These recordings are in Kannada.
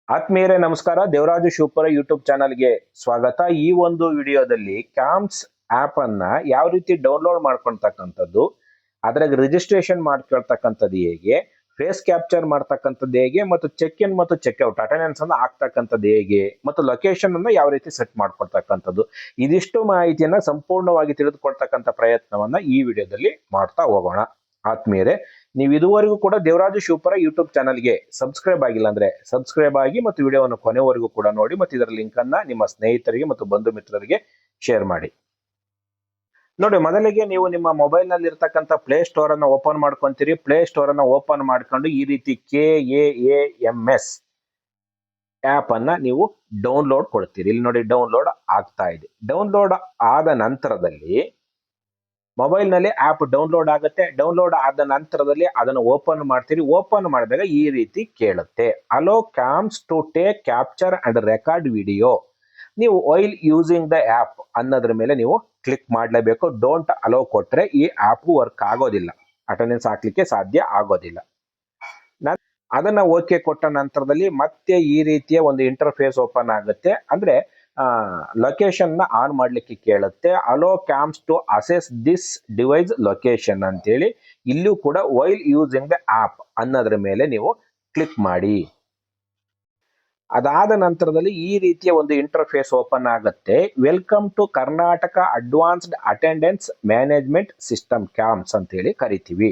ಆತ್ಮೀಯರೇ ನಮಸ್ಕಾರ. ದೇವರಾಜು ಶಿವಪುರ ಯೂಟ್ಯೂಬ್ ಚಾನಲ್ಗೆ ಸ್ವಾಗತ. ಈ ಒಂದು ವಿಡಿಯೋದಲ್ಲಿ ಕ್ಯಾಮ್ಸ್ ಆಪ್ ಅನ್ನ ಯಾವ ರೀತಿ ಡೌನ್ಲೋಡ್ ಮಾಡ್ಕೊಳ್ತಕ್ಕಂಥದ್ದು, ಅದ್ರಾಗ ರಿಜಿಸ್ಟ್ರೇಷನ್ ಮಾಡ್ಕೊಳ್ತಕ್ಕಂಥದ್ದು ಹೇಗೆ, ಫೇಸ್ ಕ್ಯಾಪ್ಚರ್ ಮಾಡ್ತಕ್ಕಂಥದ್ದು ಹೇಗೆ, ಮತ್ತು ಚೆಕ್ ಇನ್ ಮತ್ತು ಚೆಕ್ಔಟ್ ಅಟೆಂಡೆನ್ಸ್ ಅನ್ನ ಆಗ್ತಕ್ಕಂಥದ್ದು ಹೇಗೆ, ಮತ್ತು ಲೊಕೇಶನ್ ಅನ್ನ ಯಾವ ರೀತಿ ಸೆಟ್ ಮಾಡ್ಕೊಳ್ತಕ್ಕಂಥದ್ದು, ಇದಿಷ್ಟು ಮಾಹಿತಿಯನ್ನ ಸಂಪೂರ್ಣವಾಗಿ ತಿಳಿದುಕೊಳ್ತಕ್ಕಂಥ ಪ್ರಯತ್ನವನ್ನ ಈ ವಿಡಿಯೋದಲ್ಲಿ ಮಾಡ್ತಾ ಹೋಗೋಣ. ಆತ್ಮೀಯರೇ, ನೀವು ಇದುವರೆಗೂ ಕೂಡ ದೇವರಾಜು ಶಿವಪುರ ಯೂಟ್ಯೂಬ್ ಚಾನಲ್ಗೆ ಸಬ್ಸ್ಕ್ರೈಬ್ ಆಗಿಲ್ಲ ಅಂದ್ರೆ ಸಬ್ಸ್ಕ್ರೈಬ್ ಆಗಿ ಮತ್ತು ವಿಡಿಯೋವನ್ನು ಕೊನೆವರೆಗೂ ಕೂಡ ನೋಡಿ ಮತ್ತು ಇದರ ಲಿಂಕ್ ಅನ್ನ ನಿಮ್ಮ ಸ್ನೇಹಿತರಿಗೆ ಮತ್ತು ಬಂಧು ಮಿತ್ರರಿಗೆ ಶೇರ್ ಮಾಡಿ. ನೋಡಿ, ಮೊದಲಿಗೆ ನೀವು ನಿಮ್ಮ ಮೊಬೈಲ್ ನಲ್ಲಿ ಇರ್ತಕ್ಕಂಥ ಪ್ಲೇ ಸ್ಟೋರ್ ಅನ್ನ ಓಪನ್ ಮಾಡ್ಕೊಂತೀರಿ. ಪ್ಲೇ ಸ್ಟೋರ್ ಅನ್ನ ಓಪನ್ ಮಾಡ್ಕೊಂಡು ಈ ರೀತಿ KAAMS ಆಪ್ ಅನ್ನ ನೀವು ಡೌನ್ಲೋಡ್ ಕೊಡ್ತೀರಿ. ಇಲ್ಲಿ ನೋಡಿ, ಡೌನ್ಲೋಡ್ ಆಗ್ತಾ ಇದೆ. ಡೌನ್ಲೋಡ್ ಆದ ನಂತರದಲ್ಲಿ ಮೊಬೈಲ್ ನಲ್ಲಿ ಆಪ್ ಡೌನ್ಲೋಡ್ ಆಗುತ್ತೆ. ಡೌನ್ಲೋಡ್ ಆದ ನಂತರದಲ್ಲಿ ಅದನ್ನು ಓಪನ್ ಮಾಡ್ತೀರಿ. ಓಪನ್ ಮಾಡಿದಾಗ ಈ ರೀತಿ ಕೇಳುತ್ತೆ, allow CAMS to take capture and record video. ನೀವು ವೈಲ್ ಯೂಸಿಂಗ್ ದ ಆಪ್ ಅನ್ನೋದ್ರ ಮೇಲೆ ನೀವು ಕ್ಲಿಕ್ ಮಾಡಲೇಬೇಕು. ಡೋಂಟ್ ಅಲೋ ಕೊಟ್ರೆ ಈ ಆಪ್ ವರ್ಕ್ ಆಗೋದಿಲ್ಲ, ಅಟೆಂಡೆನ್ಸ್ ಹಾಕ್ಲಿಕ್ಕೆ ಸಾಧ್ಯ ಆಗೋದಿಲ್ಲ. ಅದನ್ನ ಓಕೆ ಕೊಟ್ಟ ನಂತರದಲ್ಲಿ ಮತ್ತೆ ಈ ರೀತಿಯ ಒಂದು ಇಂಟರ್ಫೇಸ್ ಓಪನ್ ಆಗುತ್ತೆ. ಅಂದ್ರೆ ಲೊಕೇಶನ್ ನ ಆನ್ ಮಾಡ್ಲಿಕ್ಕೆ ಕೇಳುತ್ತೆ. Allow CAMS to access this device location ಅಂತೇಳಿ ಇಲ್ಲೂ ಕೂಡ ವೈಲ್ ಯೂಸಿಂಗ್ ದ ಆಪ್ ಅನ್ನೋದ್ರ ಮೇಲೆ ನೀವು ಕ್ಲಿಕ್ ಮಾಡಿ. ಅದಾದ ನಂತರದಲ್ಲಿ ಈ ರೀತಿಯ ಒಂದು ಇಂಟರ್ಫೇಸ್ ಓಪನ್ ಆಗುತ್ತೆ. Welcome to Karnataka advanced attendance management system CAMS ಅಂತ ಹೇಳಿ ಕರಿತೀವಿ.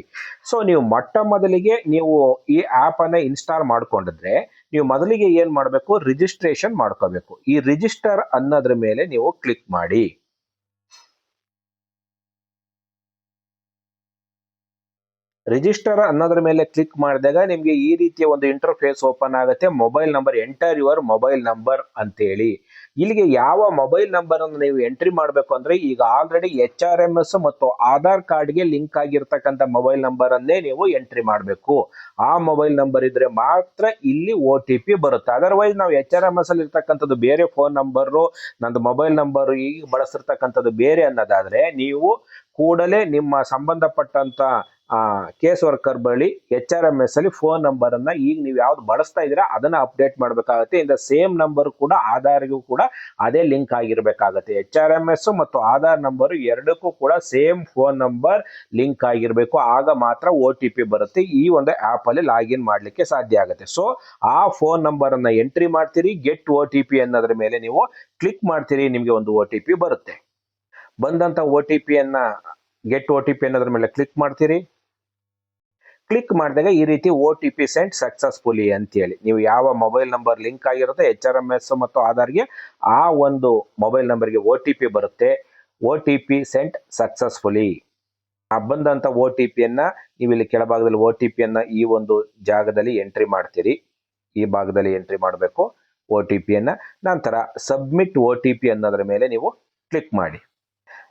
ಸೊ ನೀವು ಮೊಟ್ಟ ಮೊದಲಿಗೆ ನೀವು ಈ ಆಪ್ ಅನ್ನ ಇನ್ಸ್ಟಾಲ್ ಮಾಡ್ಕೊಂಡಿದ್ರೆ ನೀವು ಮೊದಲಿಗೆ ಏನ್ ಮಾಡಬೇಕು, ರಿಜಿಸ್ಟ್ರೇಷನ್ ಮಾಡ್ಕೋಬೇಕು. ಈ ರಿಜಿಸ್ಟರ್ ಅನ್ನೋದ್ರ ಮೇಲೆ ನೀವು ಕ್ಲಿಕ್ ಮಾಡಿ. ರಿಜಿಸ್ಟರ್ ಅನ್ನೋದ್ರ ಮೇಲೆ ಕ್ಲಿಕ್ ಮಾಡಿದಾಗ ನಿಮ್ಗೆ ಈ ರೀತಿಯ ಒಂದು ಇಂಟರ್ಫೇಸ್ ಓಪನ್ ಆಗುತ್ತೆ. Mobile number, enter your mobile number ಅಂತೇಳಿ ಇಲ್ಲಿಗೆ ಯಾವ ಮೊಬೈಲ್ ನಂಬರ್ ಅನ್ನು ನೀವು ಎಂಟ್ರಿ ಮಾಡಬೇಕು ಅಂದ್ರೆ ಈಗ ಆಲ್ರೆಡಿ HRMS ಮತ್ತು ಆಧಾರ್ ಕಾರ್ಡ್ಗೆ ಲಿಂಕ್ ಆಗಿರ್ತಕ್ಕಂಥ ಮೊಬೈಲ್ ನಂಬರ್ ಅನ್ನೇ ನೀವು ಎಂಟ್ರಿ ಮಾಡಬೇಕು. ಆ ಮೊಬೈಲ್ ನಂಬರ್ ಇದ್ರೆ ಮಾತ್ರ ಇಲ್ಲಿ OTP ಬರುತ್ತೆ. ಅದರ್ವೈಸ್ ನಾವು HRMS ಅಲ್ಲಿ ಇರ್ತಕ್ಕಂಥದ್ದು ಬೇರೆ ಫೋನ್ ನಂಬರು, ನಂದು ಮೊಬೈಲ್ ನಂಬರ್ ಈಗ ಬಳಸಿರ್ತಕ್ಕಂಥದ್ದು ಬೇರೆ ಅನ್ನೋದಾದ್ರೆ ನೀವು ಕೂಡಲೇ ನಿಮ್ಮ ಸಂಬಂಧಪಟ್ಟಂತ ಕೇಸ್ ವರ್ಕರ್ ಬಳಿ HRMS ಅಲ್ಲಿ ಫೋನ್ ನಂಬರ್ ಅನ್ನ ಈಗ ನೀವು ಯಾವ್ದು ಬಳಸ್ತಾ ಇದ್ದೀರಾ ಅದನ್ನ ಅಪ್ಡೇಟ್ ಮಾಡಬೇಕಾಗುತ್ತೆ. ಇಂದ ಸೇಮ್ ನಂಬರ್ ಕೂಡ ಆಧಾರ್ಗೂ ಕೂಡ ಅದೇ ಲಿಂಕ್ ಆಗಿರ್ಬೇಕಾಗತ್ತೆ. HRMS ಮತ್ತು ಆಧಾರ್ ನಂಬರ್ ಎರಡಕ್ಕೂ ಕೂಡ ಸೇಮ್ ಫೋನ್ ನಂಬರ್ ಲಿಂಕ್ ಆಗಿರ್ಬೇಕು. ಆಗ ಮಾತ್ರ OTP ಬರುತ್ತೆ. ಈ ಒಂದು ಆಪ್ ಅಲ್ಲಿ ಲಾಗಿನ್ ಮಾಡ್ಲಿಕ್ಕೆ ಸಾಧ್ಯ ಆಗುತ್ತೆ. ಸೊ ಆ ಫೋನ್ ನಂಬರ್ ಅನ್ನ ಎಂಟ್ರಿ ಮಾಡ್ತೀರಿ. ಗೆಟ್ OTP ಅನ್ನೋದ್ರ ಮೇಲೆ ನೀವು ಕ್ಲಿಕ್ ಮಾಡ್ತೀರಿ. ನಿಮ್ಗೆ ಒಂದು OTP ಬರುತ್ತೆ. ಬಂದಂತ OTP ಅನ್ನ ಗೆಟ್ OTP ಅನ್ನೋದ್ರ ಮೇಲೆ ಕ್ಲಿಕ್ ಮಾಡ್ತೀರಿ. ಕ್ಲಿಕ್ ಮಾಡಿದಾಗ ಈ ರೀತಿ OTP ಸೆಂಟ್ ಸಕ್ಸಸ್ಫುಲಿ ಅಂತೇಳಿ ನೀವು ಯಾವ ಮೊಬೈಲ್ ನಂಬರ್ ಲಿಂಕ್ ಆಗಿರುತ್ತೆ HRMS ಮತ್ತು ಆಧಾರ್ಗೆ ಆ ಒಂದು ಮೊಬೈಲ್ ನಂಬರ್ಗೆ OTP ಬರುತ್ತೆ. OTP sent successfully. ಬಂದಂತ OTP ಅನ್ನ ನೀವು ಇಲ್ಲಿ ಕೆಳಭಾಗದಲ್ಲಿ OTP ಅನ್ನ ಈ ಒಂದು ಜಾಗದಲ್ಲಿ ಎಂಟ್ರಿ ಮಾಡ್ತೀರಿ. ಈ ಭಾಗದಲ್ಲಿ ಎಂಟ್ರಿ ಮಾಡಬೇಕು OTP ಅನ್ನ. ನಂತರ ಸಬ್ಮಿಟ್ OTP ಅನ್ನೋದ್ರ ಮೇಲೆ ನೀವು ಕ್ಲಿಕ್ ಮಾಡಿ.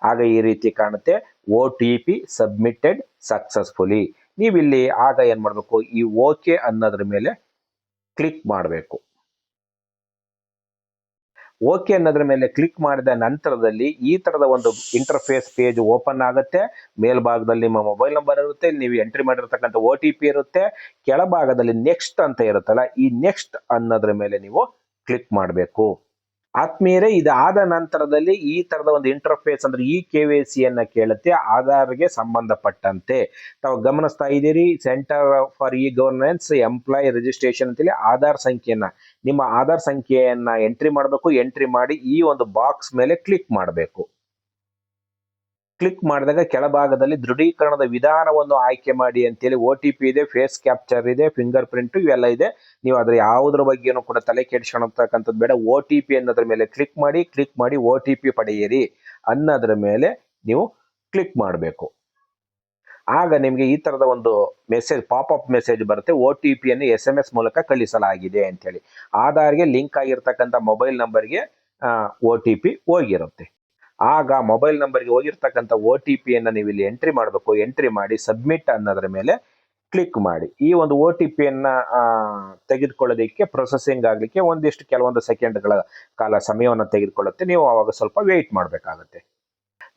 ಆಗ ಈ ರೀತಿ ಕಾಣುತ್ತೆ, OTP ಸಬ್ಮಿಟೆಡ್ ಸಕ್ಸಸ್ಫುಲಿ. ನೀವಿಲ್ಲಿ ಆಗ ಏನ್ ಮಾಡಬೇಕು, ಈ ಓಕೆ ಅನ್ನೋದ್ರ ಮೇಲೆ ಕ್ಲಿಕ್ ಮಾಡಬೇಕು. ಓಕೆ ಅನ್ನೋದ್ರ ಮೇಲೆ ಕ್ಲಿಕ್ ಮಾಡಿದ ನಂತರದಲ್ಲಿ ಈ ತರದ ಒಂದು ಇಂಟರ್ಫೇಸ್ ಪೇಜ್ ಓಪನ್ ಆಗುತ್ತೆ. ಮೇಲ್ಭಾಗದಲ್ಲಿ ನಿಮ್ಮ ಮೊಬೈಲ್ ನಂಬರ್ ಇರುತ್ತೆ, ನೀವು ಎಂಟ್ರಿ ಮಾಡಿರ್ತಕ್ಕಂಥ OTP ಇರುತ್ತೆ. ಕೆಳಭಾಗದಲ್ಲಿ ನೆಕ್ಸ್ಟ್ ಅಂತ ಇರುತ್ತಲ್ಲ, ಈ ನೆಕ್ಸ್ಟ್ ಅನ್ನೋದ್ರ ಮೇಲೆ ನೀವು ಕ್ಲಿಕ್ ಮಾಡಬೇಕು. ಆತ್ಮೀಯರೇ, ಇದಾದ ನಂತರದಲ್ಲಿ ಈ ತರದ ಒಂದು ಇಂಟರ್ಫೇಸ್ ಅಂದ್ರೆ ಈ KYC ಅನ್ನ ಕೇಳುತ್ತೆ ಆಧಾರ್ಗೆ ಸಂಬಂಧಪಟ್ಟಂತೆ. ತಾವು ಗಮನಿಸ್ತಾ ಇದ್ದೀರಿ, centre for e governance employee registration ಅಂತೇಳಿ ಆಧಾರ್ ಸಂಖ್ಯೆಯನ್ನ, ನಿಮ್ಮ ಆಧಾರ್ ಸಂಖ್ಯೆಯನ್ನ ಎಂಟ್ರಿ ಮಾಡಬೇಕು. ಎಂಟ್ರಿ ಮಾಡಿ ಈ ಒಂದು ಬಾಕ್ಸ್ ಮೇಲೆ ಕ್ಲಿಕ್ ಮಾಡಬೇಕು. ಕ್ಲಿಕ್ ಮಾಡಿದಾಗ ಕೆಳಭಾಗದಲ್ಲಿ ದೃಢೀಕರಣದ ವಿಧಾನವನ್ನು ಆಯ್ಕೆ ಮಾಡಿ ಅಂತೇಳಿ OTP ಇದೆ, ಫೇಸ್ ಕ್ಯಾಪ್ಚರ್ ಇದೆ, ಫಿಂಗರ್ ಪ್ರಿಂಟ್ ಇವೆಲ್ಲ ಇದೆ. ನೀವು ಅದ್ರ ಯಾವುದ್ರ ಬಗ್ಗೆನೂ ಕೂಡ ತಲೆ ಕೆಡಿಸ್ಕೊಳ್ತಕ್ಕಂಥದ್ದು ಬೇಡ. OTP ಅನ್ನೋದ್ರ ಮೇಲೆ ಕ್ಲಿಕ್ ಮಾಡಿ OTP ಪಡೆಯಿರಿ ಅನ್ನೋದ್ರ ಮೇಲೆ ನೀವು ಕ್ಲಿಕ್ ಮಾಡಬೇಕು. ಆಗ ನಿಮ್ಗೆ ಈ ತರದ ಒಂದು ಮೆಸೇಜ್, ಪಾಪ್ಅಪ್ ಮೆಸೇಜ್ ಬರುತ್ತೆ. OTP ಅನ್ನು SMS ಮೂಲಕ ಕಳಿಸಲಾಗಿದೆ ಅಂತ ಹೇಳಿ. ಆಧಾರ್ಗೆ ಲಿಂಕ್ ಆಗಿರ್ತಕ್ಕಂಥ ಮೊಬೈಲ್ ನಂಬರ್ಗೆ OTP ಹೋಗಿರುತ್ತೆ. ಆಗ ಮೊಬೈಲ್ ನಂಬರ್ಗೆ ಹೋಗಿರ್ತಕ್ಕಂಥ OTP ಅನ್ನ ನೀವು ಇಲ್ಲಿ ಎಂಟ್ರಿ ಮಾಡಬೇಕು. ಎಂಟ್ರಿ ಮಾಡಿ ಸಬ್ಮಿಟ್ ಅನ್ನೋದ್ರ ಮೇಲೆ ಕ್ಲಿಕ್ ಮಾಡಿ. ಈ ಒಂದು OTP ಅನ್ನ ತೆಗೆದುಕೊಳ್ಳೋದಕ್ಕೆ ಪ್ರೊಸೆಸಿಂಗ್ ಆಗ್ಲಿಕ್ಕೆ ಕೆಲವೊಂದು ಸೆಕೆಂಡ್ಗಳ ಕಾಲ ಸಮಯವನ್ನು ತೆಗೆದುಕೊಳ್ಳುತ್ತೆ. ನೀವು ಅವಾಗ ಸ್ವಲ್ಪ ವೇಟ್ ಮಾಡಬೇಕಾಗುತ್ತೆ.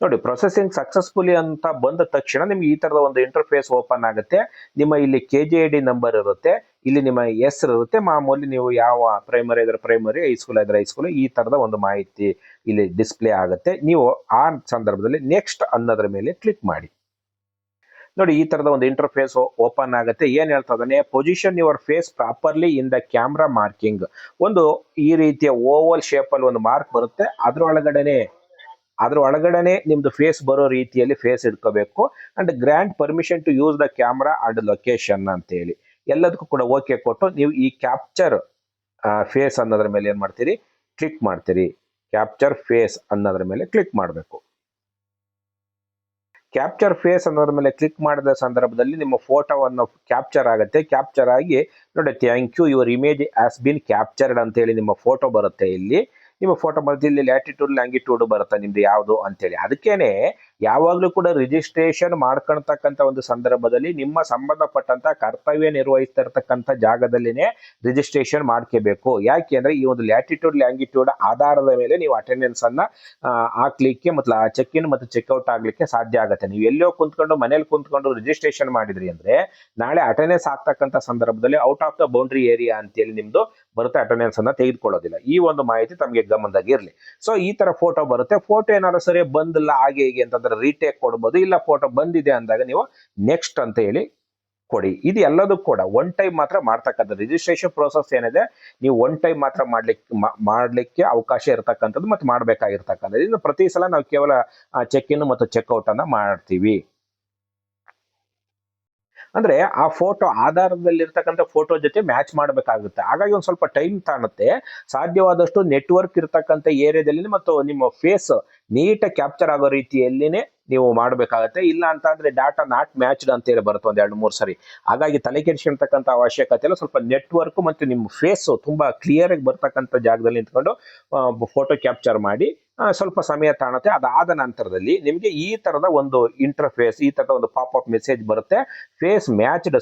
ನೋಡಿ, ಪ್ರೊಸೆಸಿಂಗ್ ಸಕ್ಸಸ್ಫುಲಿ ಅಂತ ಬಂದ ತಕ್ಷಣ ನಿಮ್ಗೆ ಈ ತರದ ಒಂದು ಇಂಟರ್ಫೇಸ್ ಓಪನ್ ಆಗುತ್ತೆ. ನಿಮ್ಮ ಇಲ್ಲಿ KJID ನಂಬರ್ ಇರುತ್ತೆ. ಇಲ್ಲಿ ನಿಮ್ಮ ಹೆಸರು ಇರುತ್ತೆ, ಮಾಮೂಲಿ ನೀವು ಯಾವ ಪ್ರೈಮರಿ ಇದ್ರೆ ಪ್ರೈಮರಿ, ಹೈಸ್ಕೂಲ್ ಇದ್ರೆ ಹೈಸ್ಕೂಲ್, ಈ ತರದ ಒಂದು ಮಾಹಿತಿ ಇಲ್ಲಿ ಡಿಸ್ಪ್ಲೇ ಆಗುತ್ತೆ. ನೀವು ಆ ಸಂದರ್ಭದಲ್ಲಿ ನೆಕ್ಸ್ಟ್ ಅನ್ನೋದ್ರ ಮೇಲೆ ಕ್ಲಿಕ್ ಮಾಡಿ. ನೋಡಿ ಈ ತರದ ಒಂದು ಇಂಟರ್ಫೇಸ್ ಓಪನ್ ಆಗುತ್ತೆ. ಏನ್ ಹೇಳ್ತಾ ಇದ್ದಾನೆ, position your face properly in the camera marking. ಒಂದು ಈ ರೀತಿಯ ಓವಲ್ ಶೇಪ್ ಅಲ್ಲಿ ಒಂದು ಮಾರ್ಕ್ ಬರುತ್ತೆ, ಅದ್ರ ಒಳಗಡೆನೆ ನಿಮ್ದು ಫೇಸ್ ಬರೋ ರೀತಿಯಲ್ಲಿ ಫೇಸ್ ಇಟ್ಕೋಬೇಕು. And grant permission to use the camera and location ಅಂತ ಹೇಳಿ ಎಲ್ಲದಕ್ಕೂ ಕೂಡ ಓಕೆ ಕೊಟ್ಟು ನೀವು ಈ ಕ್ಯಾಪ್ಚರ್ ಫೇಸ್ ಅನ್ನೋದ್ರ ಮೇಲೆ ಏನ್ ಮಾಡ್ತೀರಿ, ಕ್ಲಿಕ್ ಮಾಡ್ತೀರಿ. ಕ್ಯಾಪ್ಚರ್ ಫೇಸ್ ಅನ್ನೋದ್ರ ಮೇಲೆ ಕ್ಲಿಕ್ ಮಾಡಬೇಕು. ಕ್ಯಾಪ್ಚರ್ ಫೇಸ್ ಅನ್ನೋದ್ರ ಮೇಲೆ ಕ್ಲಿಕ್ ಮಾಡಿದ ಸಂದರ್ಭದಲ್ಲಿ ನಿಮ್ಮ ಫೋಟೋವನ್ನು ಕ್ಯಾಪ್ಚರ್ ಆಗುತ್ತೆ. ಕ್ಯಾಪ್ಚರ್ ಆಗಿ ನೋಡಿ, thank you, your image has been captured ಅಂತ ಹೇಳಿ ನಿಮ್ಮ ಫೋಟೋ ಬರುತ್ತೆ. ಇಲ್ಲಿ ನಿಮ್ಮ ಫೋಟೋ ಬರುತ್ತೆ, ಇಲ್ಲಿ ಲ್ಯಾಟಿಟ್ಯೂಡ್ ಲ್ಯಾಂಗಿಟ್ಯೂಡ್ ಬರುತ್ತೆ ನಿಮ್ದು ಯಾವುದು ಅಂತೇಳಿ. ಅದಕ್ಕೇನೆ ಯಾವಾಗಲೂ ಕೂಡ ರಿಜಿಸ್ಟ್ರೇಷನ್ ಮಾಡ್ಕೊಳ್ತಕ್ಕಂಥ ಒಂದು ಸಂದರ್ಭದಲ್ಲಿ ನಿಮ್ಮ ಸಂಬಂಧಪಟ್ಟಂತ ಕರ್ತವ್ಯ ನಿರ್ವಹಿಸ್ತಾ ಇರ್ತಕ್ಕಂಥ ಜಾಗದಲ್ಲಿನೇ ರಿಜಿಸ್ಟ್ರೇಷನ್ ಮಾಡ್ಕೋಬೇಕು. ಯಾಕೆ ಅಂದ್ರೆ ಈ ಒಂದು ಲ್ಯಾಟಿಟ್ಯೂಡ್ ಲ್ಯಾಂಗಿಟ್ಯೂಡ್ ಆಧಾರದ ಮೇಲೆ ನೀವು ಅಟೆಂಡೆನ್ಸ್ ಅನ್ನ ಹಾಕ್ಲಿಕ್ಕೆ ಮತ್ತು ಚೆಕ್ ಇನ್ ಮತ್ತು ಚೆಕ್ಔಟ್ ಆಗ್ಲಿಕ್ಕೆ ಸಾಧ್ಯ ಆಗುತ್ತೆ. ನೀವು ಎಲ್ಲೋ ಕುಂತ್ಕೊಂಡು ಮನೇಲಿ ಕುಂತ್ಕೊಂಡು ರಿಜಿಸ್ಟ್ರೇಷನ್ ಮಾಡಿದ್ರಿ ಅಂದ್ರೆ ನಾಳೆ ಅಟೆಂಡೆನ್ಸ್ ಆಗ್ತಕ್ಕಂಥ ಸಂದರ್ಭದಲ್ಲಿ out of the boundary area ಅಂತೇಳಿ ನಿಮ್ದು ಬರುತ್ತೆ, ಅಟೆಂಡೆನ್ಸ್ ಅನ್ನ ತೆಗೆದುಕೊಳ್ಳೋದಿಲ್ಲ. ಈ ಒಂದು ಮಾಹಿತಿ ತಮಗೆ ಗಮನದಾಗಿರ್ಲಿ. ಸೊ ಈ ತರ ಫೋಟೋ ಬರುತ್ತೆ. ಫೋಟೋ ಏನಾದ್ರು ಸರಿ ಬಂದಿಲ್ಲ ಹಾಗೆ ಹೀಗೆ ಅಂತಂದ್ರೆ ರೀಟೇಕ್ ಕೊಡ್ಬೋದು. ಇಲ್ಲ ಫೋಟೋ ಬಂದಿದೆ ಅಂದಾಗ ನೀವು ನೆಕ್ಸ್ಟ್ ಅಂತ ಹೇಳಿ ಕೊಡಿ. ಇದು ಎಲ್ಲದೂ ಕೂಡ ಒನ್ ಟೈಮ್ ಮಾತ್ರ ಮಾಡ್ತಕ್ಕಂಥದ್ದು. ರಿಜಿಸ್ಟ್ರೇಷನ್ ಪ್ರೋಸೆಸ್ ಏನಿದೆ ನೀವು ಒನ್ ಟೈಮ್ ಮಾತ್ರ ಮಾಡ್ಲಿಕ್ಕೆ ಅವಕಾಶ ಇರತಕ್ಕಂಥದ್ದು ಮತ್ತೆ ಮಾಡ್ಬೇಕಾಗಿರ್ತಕ್ಕಂಥದ್ದು. ಇನ್ನು ಪ್ರತಿ ಸಲ ನಾವು ಕೇವಲ ಚೆಕ್ ಇನ್ ಮತ್ತು ಚೆಕ್ಔಟ್ ಅನ್ನ ಮಾಡ್ತೀವಿ. ಅಂದ್ರೆ ಆ ಫೋಟೋ ಆಧಾರದಲ್ಲಿರ್ತಕ್ಕಂಥ ಫೋಟೋ ಜೊತೆ ಮ್ಯಾಚ್ ಮಾಡಬೇಕಾಗುತ್ತೆ. ಹಾಗಾಗಿ ಒಂದ್ ಸ್ವಲ್ಪ ಟೈಮ್ ತಾಣುತ್ತೆ. ಸಾಧ್ಯವಾದಷ್ಟು ನೆಟ್ವರ್ಕ್ ಇರ್ತಕ್ಕಂಥ ಏರಿಯಾದಲ್ಲಿ ಮತ್ತು ನಿಮ್ಮ ಫೇಸ್ ನೀಟಾಗಿ ಕ್ಯಾಪ್ಚರ್ ಆಗೋ ರೀತಿಯಲ್ಲಿನೇ ನೀವು ಮಾಡಬೇಕಾಗತ್ತೆ. ಇಲ್ಲ ಅಂತ ಅಂದ್ರೆ ಡಾಟಾ ನಾಟ್ ಮ್ಯಾಚ್ಡ್ ಅಂತ ಹೇಳಿ ಬರುತ್ತೆ ಒಂದ್ 2-3 ಸರಿ. ಹಾಗಾಗಿ ತಲೆ ಕೆಡಿಸ್ಕೊಳ್ತಕ್ಕಂಥ ಅವಶ್ಯಕತೆ ಇಲ್ಲ. ಸ್ವಲ್ಪ ನೆಟ್ವರ್ಕ್ ಮತ್ತು ನಿಮ್ಮ ಫೇಸ್ ತುಂಬಾ ಕ್ಲಿಯರ್ ಆಗಿ ಬರ್ತಕ್ಕಂಥ ಜಾಗದಲ್ಲಿ ನಿಂತ್ಕೊಂಡು ಫೋಟೋ ಕ್ಯಾಪ್ಚರ್ ಮಾಡಿ ಸ್ವಲ್ಪ ಸಮಯ ತಾಣುತ್ತೆ. ಅದಾದ ನಂತರದಲ್ಲಿ ನಿಮಗೆ ಈ ತರದ ಒಂದು ಇಂಟರ್ಫೇಸ್, ಈ ತರದ ಒಂದು ಪಾಪ್ ಮೆಸೇಜ್ ಬರುತ್ತೆ. ಫೇಸ್ ಮ್ಯಾಚ್ಡ್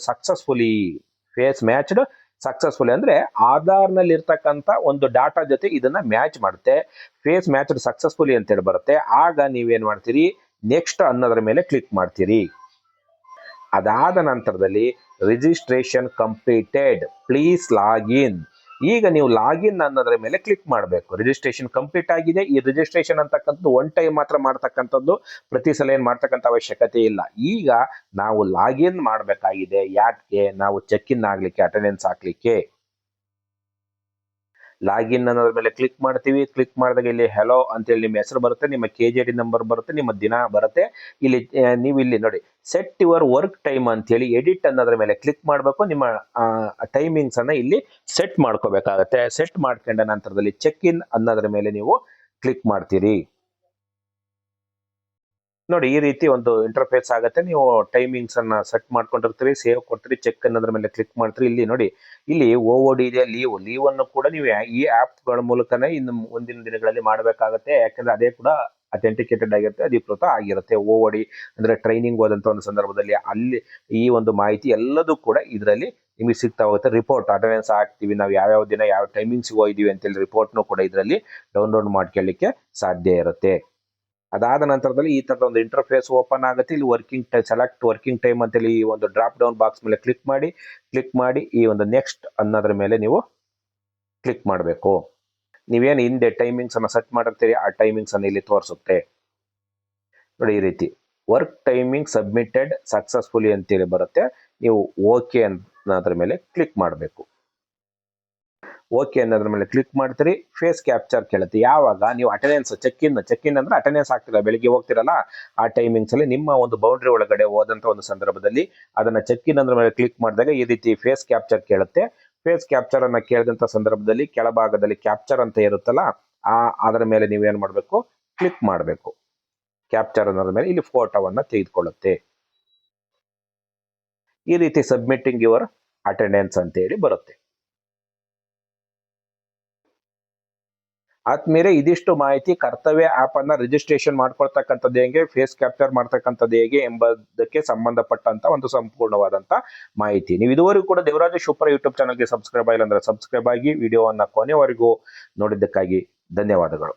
ಸಕ್ಸಸ್ಫುಲಿ ಅಂದ್ರೆ ಆಧಾರ್ ನಲ್ಲಿ ಇರ್ತಕ್ಕಂಥ ಒಂದು ಡಾಟಾ ಜೊತೆ ಇದನ್ನ ಮ್ಯಾಚ್ ಮಾಡುತ್ತೆ. ಫೇಸ್ ಮ್ಯಾಚ್ಡ್ ಸಕ್ಸಸ್ಫುಲಿ ಅಂತ ಹೇಳಿ ಬರುತ್ತೆ. ಆಗ ನೀವೇನ್ ಮಾಡ್ತೀರಿ, ನೆಕ್ಸ್ಟ್ ಅನ್ನೋದ್ರ ಮೇಲೆ ಕ್ಲಿಕ್ ಮಾಡ್ತೀರಿ. ಅದಾದ ನಂತರದಲ್ಲಿ ರಿಜಿಸ್ಟ್ರೇಷನ್ ಕಂಪ್ಲೀಟೆಡ್, ಪ್ಲೀಸ್ ಲಾಗಿನ್. ಈಗ ನೀವು ಲಾಗಿನ್ ಅನ್ನೋದ್ರ ಮೇಲೆ ಕ್ಲಿಕ್ ಮಾಡಬೇಕು. ರಿಜಿಸ್ಟ್ರೇಷನ್ ಕಂಪ್ಲೀಟ್ ಆಗಿದೆ. ಈ ರಿಜಿಸ್ಟ್ರೇಷನ್ ಅಂತಕ್ಕಂಥದ್ದು ಒನ್ ಟೈಮ್ ಮಾತ್ರ ಮಾಡ್ತಕ್ಕಂಥದ್ದು, ಪ್ರತಿ ಸಲ ಏನ್ ಮಾಡ್ತಕ್ಕಂಥ ಅವಶ್ಯಕತೆ ಇಲ್ಲ. ಈಗ ನಾವು ಲಾಗಿನ್ ಮಾಡಬೇಕಾಗಿದೆ. ಯಾಕೆ, ನಾವು ಚೆಕ್ ಇನ್ ಆಗ್ಲಿಕ್ಕೆ, ಅಟೆಂಡೆನ್ಸ್ ಹಾಕ್ಲಿಕ್ಕೆ. ಲಾಗಿನ್ ಅನ್ನೋದ್ರ ಮೇಲೆ ಕ್ಲಿಕ್ ಮಾಡ್ತೀವಿ. ಕ್ಲಿಕ್ ಮಾಡಿದಾಗ ಇಲ್ಲಿ ಹೆಲೋ ಅಂತೇಳಿ ನಿಮ್ಮ ಹೆಸರು ಬರುತ್ತೆ, ನಿಮ್ಮ KJD ನಂಬರ್ ಬರುತ್ತೆ, ನಿಮ್ಮ ದಿನ ಬರುತ್ತೆ. ಇಲ್ಲಿ ನೀವು ಇಲ್ಲಿ ನೋಡಿ ಸೆಟ್ ಯುವರ್ ವರ್ಕ್ ಟೈಮ್ ಅಂತೇಳಿ ಎಡಿಟ್ ಅನ್ನೋದ್ರ ಮೇಲೆ ಕ್ಲಿಕ್ ಮಾಡಬೇಕು. ನಿಮ್ಮ ಟೈಮಿಂಗ್ಸ್ ಅನ್ನ ಇಲ್ಲಿ ಸೆಟ್ ಮಾಡ್ಕೋಬೇಕಾಗತ್ತೆ. ಸೆಟ್ ಮಾಡ್ಕೊಂಡ ನಂತರದಲ್ಲಿ ಚೆಕ್ ಇನ್ ಅನ್ನೋದ್ರ ಮೇಲೆ ನೀವು ಕ್ಲಿಕ್ ಮಾಡ್ತೀರಿ. ನೋಡಿ ಈ ರೀತಿ ಒಂದು ಇಂಟರ್ಫೇಸ್ ಆಗುತ್ತೆ. ನೀವು ಟೈಮಿಂಗ್ಸ್ ಅನ್ನ ಸೆಟ್ ಮಾಡ್ಕೊಂಡಿರ್ತೀರಿ, ಸೇವ್ ಕೊಡ್ತೀರಿ, ಚೆಕ್ ಅನ್ನೋದ್ರ ಮೇಲೆ ಕ್ಲಿಕ್ ಮಾಡ್ತೀರಿ. ಇಲ್ಲಿ ನೋಡಿ, ಇಲ್ಲಿ OOD ಇದೆ, ಲೀವ್ ಅನ್ನು ಕೂಡ ನೀವು ಈ ಆಪ್ ಗಳ ಮೂಲಕನೇ ಇನ್ನು ಮುಂದಿನ ದಿನಗಳಲ್ಲಿ ಮಾಡಬೇಕಾಗುತ್ತೆ. ಯಾಕಂದ್ರೆ ಅದೇ ಕೂಡ ಅಥೆಂಟಿಕೇಟೆಡ್ ಆಗಿರುತ್ತೆ, ಅಧಿಕೃತ ಆಗಿರುತ್ತೆ. OOD ಅಂದ್ರೆ ಟ್ರೈನಿಂಗ್ ಹೋದಂತ ಒಂದು ಸಂದರ್ಭದಲ್ಲಿ ಅಲ್ಲಿ ಈ ಒಂದು ಮಾಹಿತಿ ಎಲ್ಲದೂ ಕೂಡ ಇದರಲ್ಲಿ ನಿಮಗೆ ಸಿಗ್ತಾ ಹೋಗುತ್ತೆ. ರಿಪೋರ್ಟ್ ಅಟೆಂಡೆನ್ಸ್ ಹಾಕ್ತಿವಿ, ನಾವು ಯಾವ್ಯಾವ ದಿನ ಯಾವ ಟೈಮಿಂಗ್ಸ್ ಹೋಗಿದೀವಿ ಅಂತೇಳಿ ರಿಪೋರ್ಟ್ನು ಕೂಡ ಇದರಲ್ಲಿ ಡೌನ್ಲೋಡ್ ಮಾಡ್ಕೊಳ್ಳಿಕ್ಕೆ ಸಾಧ್ಯ ಇರುತ್ತೆ. ಅದಾದ ನಂತರದಲ್ಲಿ ಈ ತರದ ಒಂದು ಇಂಟರ್ಫೇಸ್ ಓಪನ್ ಆಗುತ್ತೆ. ಇಲ್ಲಿ ಸೆಲೆಕ್ಟ್ ವರ್ಕಿಂಗ್ ಟೈಮ್ ಅಂತೇಳಿ ಈ ಒಂದು ಡ್ರಾಪ್ ಡೌನ್ ಬಾಕ್ಸ್ ಮೇಲೆ ಕ್ಲಿಕ್ ಮಾಡಿ ಈ ಒಂದು ನೆಕ್ಸ್ಟ್ ಅನ್ನೋದ್ರ ಮೇಲೆ ನೀವು ಕ್ಲಿಕ್ ಮಾಡಬೇಕು. ನೀವೇನು ಹಿಂದೆ ಟೈಮಿಂಗ್ಸ್ ಅನ್ನ ಸೆಟ್ ಮಾಡಿರ್ತೀರಿ ಆ ಟೈಮಿಂಗ್ಸ್ ಅನ್ನ ಇಲ್ಲಿ ತೋರಿಸುತ್ತೆ. ನೋಡಿ ಈ ರೀತಿ ವರ್ಕ್ ಟೈಮಿಂಗ್ ಸಬ್ಮಿಟೆಡ್ ಸಕ್ಸಸ್ಫುಲಿ ಅಂತೇಳಿ ಬರುತ್ತೆ. ನೀವು ಓಕೆ ಅನ್ನೋದ್ರ ಮೇಲೆ ಕ್ಲಿಕ್ ಮಾಡಬೇಕು. ಓಕೆ ಅನ್ನೋದ್ರ ಮೇಲೆ ಕ್ಲಿಕ್ ಮಾಡ್ತೀರಿ. ಫೇಸ್ ಕ್ಯಾಪ್ಚರ್ ಕೇಳುತ್ತೆ. ಯಾವಾಗ ನೀವು ಅಟೆಂಡೆನ್ಸ್ ಚೆಕ್ ಇನ್ ಅಂದ್ರೆ ಅಟೆಂಡೆನ್ಸ್ ಆಗ್ತಿಲ್ಲ, ಬೆಳಿಗ್ಗೆ ಹೋಗ್ತಿರಲ್ಲ ಆ ಟೈಮಿಂಗ್ಸ್ ಅಲ್ಲಿ ನಿಮ್ಮ ಒಂದು ಬೌಂಡ್ರಿ ಒಳಗಡೆ ಹೋದಂತ ಒಂದು ಸಂದರ್ಭದಲ್ಲಿ ಅದನ್ನ ಚೆಕ್ ಇನ್ ಅಂದ್ರ ಮೇಲೆ ಕ್ಲಿಕ್ ಮಾಡಿದಾಗ ಈ ರೀತಿ ಫೇಸ್ ಕ್ಯಾಪ್ಚರ್ ಕೇಳುತ್ತೆ. ಫೇಸ್ ಕ್ಯಾಪ್ಚರ್ ಅನ್ನ ಕೇಳಿದಂತ ಸಂದರ್ಭದಲ್ಲಿ ಕೆಳಭಾಗದಲ್ಲಿ ಕ್ಯಾಪ್ಚರ್ ಅಂತ ಇರುತ್ತಲ್ಲ ಅದರ ಮೇಲೆ ನೀವೇನ್ ಮಾಡಬೇಕು, ಕ್ಲಿಕ್ ಮಾಡಬೇಕು. ಕ್ಯಾಪ್ಚರ್ ಅನ್ನೋದ್ರ ಮೇಲೆ ಇಲ್ಲಿ ಫೋಟೋವನ್ನ ತೆಗೆದುಕೊಳ್ಳುತ್ತೆ. ಈ ರೀತಿ ಸಬ್ಮಿಟಿಂಗ್ ಯುವರ್ ಅಟೆಂಡೆನ್ಸ್ ಅಂತ ಹೇಳಿ ಬರುತ್ತೆ. ಆದ್ಮೇಲೆ ಇದಿಷ್ಟು ಮಾಹಿತಿ ಕರ್ತವ್ಯ ಆಪ್ ಅನ್ನ ರಿಜಿಸ್ಟ್ರೇಷನ್ ಮಾಡ್ಕೊಳ್ತಕ್ಕಂಥದ್ದು ಹೇಗೆ, ಫೇಸ್ ಕ್ಯಾಪ್ಚರ್ ಮಾಡ್ತಕ್ಕಂಥದ್ದು ಹೇಗೆ ಎಂಬುದಕ್ಕೆ ಸಂಬಂಧಪಟ್ಟಂತ ಒಂದು ಸಂಪೂರ್ಣವಾದಂತ ಮಾಹಿತಿ. ನೀವು ಇದುವರೆಗೂ ಕೂಡ ದೇವರಾಜ ಸೂಪರ್ ಯೂಟ್ಯೂಬ್ ಚಾನಲ್ಗೆ ಸಬ್ಸ್ಕ್ರೈಬ್ ಆಗಿಲ್ಲ ಅಂದ್ರೆ ಸಬ್ಸ್ಕ್ರೈಬ್ ಆಗಿ ವಿಡಿಯೋವನ್ನ ಕೊನೆವರೆಗೂ ನೋಡಿದ್ದಕ್ಕಾಗಿ ಧನ್ಯವಾದಗಳು.